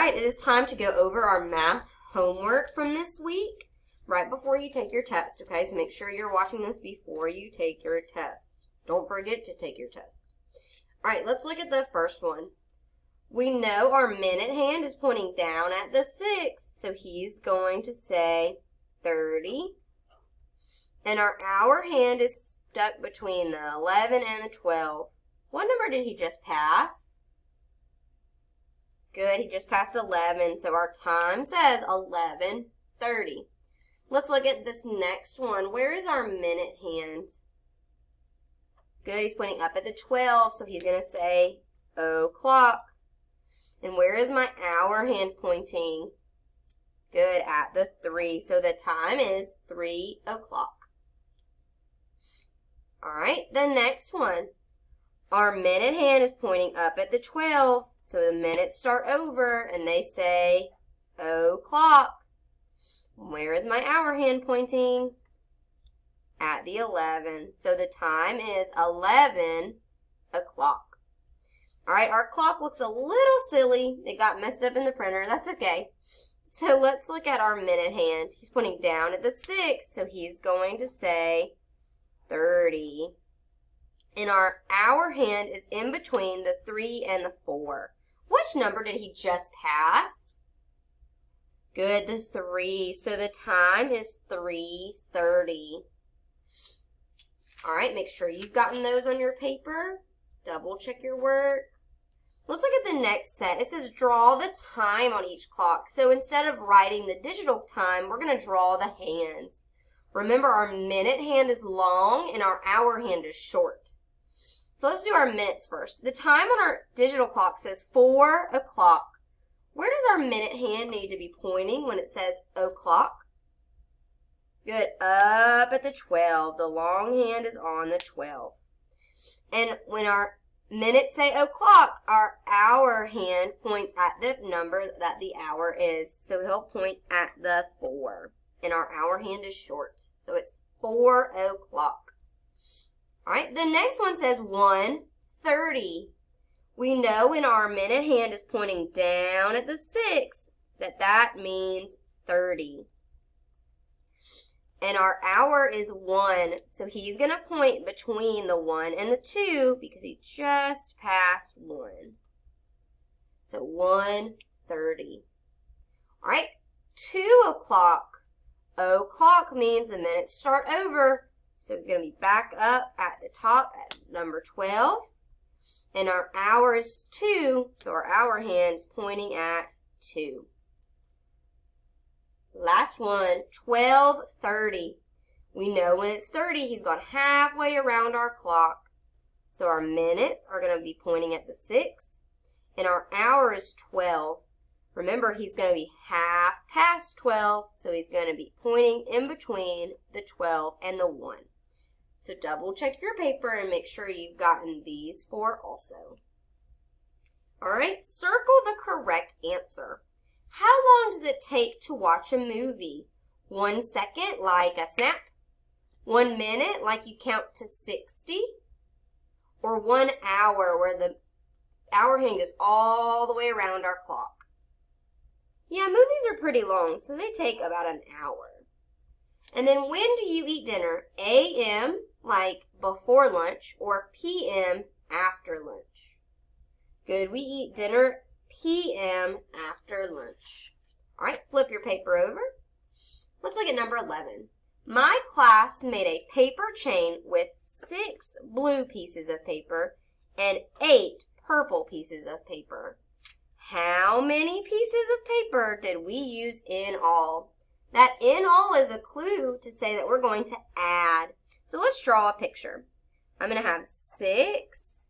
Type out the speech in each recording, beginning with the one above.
right, it is time to go over our math homework from this week right before you take your test, okay? So make sure you're watching this before you take your test. Don't forget to take your test. All right, let's look at the first one. We know our minute hand is pointing down at the 6, so he's going to say 30. And our hour hand is stuck between the 11 and the 12. What number did he just pass? Good, he just passed 11, so our time says 11:30. Let's look at this next one. Where is our minute hand? Good, he's pointing up at the 12, so he's going to say o'clock. And where is my hour hand pointing? Good, at the 3, so the time is 3 o'clock. All right, the next one. Our minute hand is pointing up at the 12, so the minutes start over, and they say o'clock. Where is my hour hand pointing? At the 11, so the time is 11 o'clock. All right, our clock looks a little silly. It got messed up in the printer. That's okay. So let's look at our minute hand. He's pointing down at the 6, so he's going to say 30. And our hour hand is in between the 3 and the 4. Which number did he just pass? Good, the 3. So the time is 3:30. All right, make sure you've gotten those on your paper. Double check your work. Let's look at the next set. It says draw the time on each clock. So instead of writing the digital time, we're going to draw the hands. Remember, our minute hand is long and our hour hand is short. So let's do our minutes first. The time on our digital clock says 4 o'clock. Where does our minute hand need to be pointing when it says o'clock? Good, up at the 12. The long hand is on the 12. And when our minutes say o'clock, our hour hand points at the number that the hour is. So he'll point at the 4. And our hour hand is short. So it's 4 o'clock. All right, the next one says 1:30. We know when our minute hand is pointing down at the 6 that means 30. And our hour is 1, so he's going to point between the 1 and the 2 because he just passed 1. So 1:30. All right, 2 o'clock. O'clock means the minutes start over, so it's going to be back up at the top at number 12. And our hour is 2, so our hour hand is pointing at 2. Last one, 12:30. We know when it's 30, he's gone halfway around our clock. So our minutes are going to be pointing at the 6, and our hour is 12. Remember, he's going to be half past 12, so he's going to be pointing in between the 12 and the 1. So double check your paper and make sure you've gotten these 4 also. All right, circle the correct answer. How long does it take to watch a movie? 1 second, like a snap? 1 minute, like you count to 60? Or 1 hour, where the hour hand goes all the way around our clock? Yeah, movies are pretty long, so they take about an hour. And then when do you eat dinner? A.M., like before lunch, or P.M., after lunch? Good, we eat dinner P.M. after lunch. All right, flip your paper over. Let's look at number 11. My class made a paper chain with 6 blue pieces of paper and 8 purple pieces of paper. How many pieces of paper did we use in all? That in all is a clue to say that we're going to add. So let's draw a picture. I'm going to have 6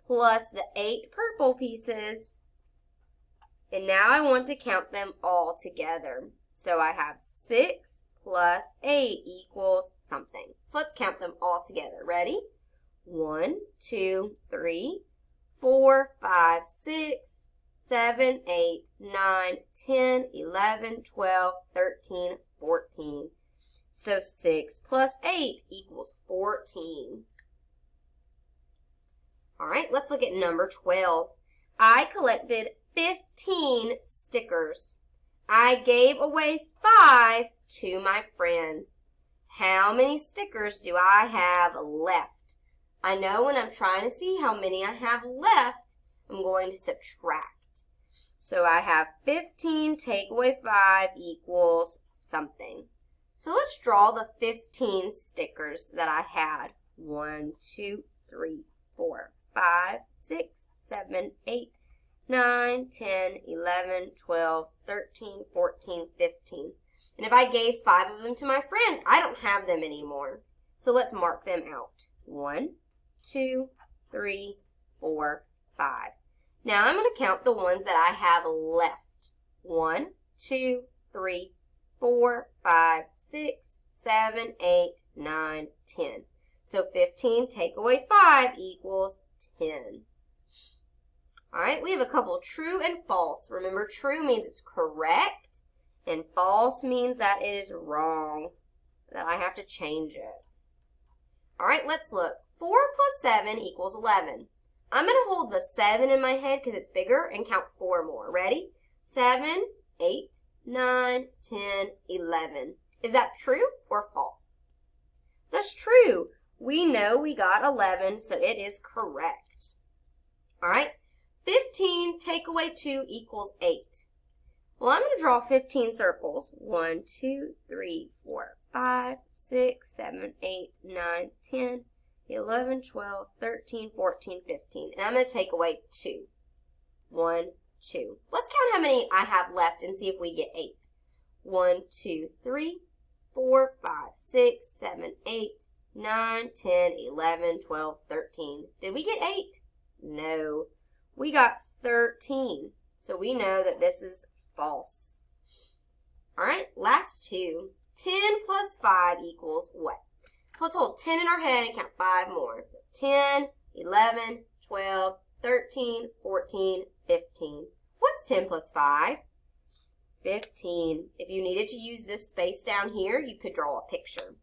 plus the 8 purple pieces. And now I want to count them all together. So I have 6 plus 8 equals something. So let's count them all together. Ready? 1, 2, 3, 4, 5, 6, 7, 8, 9, 10, 11, 12, 13, 14. So 6 plus 8 equals 14. All right, let's look at number 12. I collected 15 stickers. I gave away 5 to my friends. How many stickers do I have left? I know when I'm trying to see how many I have left, I'm going to subtract. So I have 15 take away 5 equals something. So let's draw the 15 stickers that I had. 1, 2, 3, 4, 5, 6, 7, 8, 9, 10, 11, 12, 13, 14, 15. And if I gave 5 of them to my friend, I don't have them anymore. So let's mark them out. 1, 2, 3, 4, 5. Now I'm going to count the ones that I have left. 1, 2, 3, 4, 5, 6, 7, 8, 9, 10. So 15 take away 5 equals 10. All right, we have a couple true and false. Remember, true means it's correct, and false means that it is wrong, that I have to change it. All right, let's look. 4 plus 7 equals 11. I'm going to hold the 7 in my head because it's bigger and count 4 more. Ready? 7, 8, 9, 10, 11. Is that true or false? That's true. We know we got 11, so it is correct. All right. 15 take away 2 equals 8. Well, I'm going to draw 15 circles. 1, 2, 3, 4, 5, 6, 7, 8, 9, 10, 11, 12, 13, 14, 15. And I'm going to take away 2. 1, 2. Let's count how many I have left and see if we get 8. 1, 2, 3, 4, 5, 6, 7, 8, 9, 10, 11, 12, 13. Did we get 8? No. We got 13. So we know that this is false. All right, last two. 10 plus 5 equals what? Let's hold 10 in our head and count 5 more. So 10, 11, 12, 13, 14, 15. What's 10 plus 5? 15. If you needed to use this space down here, you could draw a picture.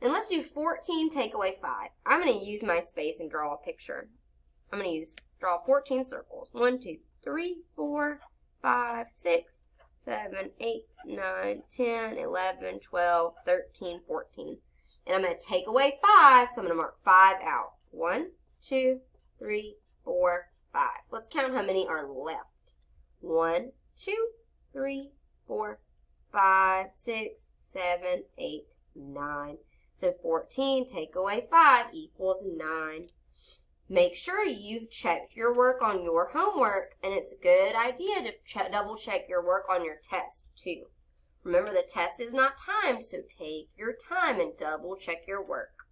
And let's do 14 take away 5. I'm going to use my space and draw a picture. I'm going to draw 14 circles. 1, 2, 3, 4, 5, 6, 7, 8, 9, 10, 11, 12, 13, 14. And I'm going to take away 5, so I'm going to mark 5 out. 1, 2, 3, 4, 5. Let's count how many are left. 1, 2, 3, 4, 5, 6, 7, 8, 9. So 14 take away 5 equals 9. Make sure you've checked your work on your homework, and it's a good idea to double check your work on your test too. Remember, the test is not timed, so take your time and double check your work.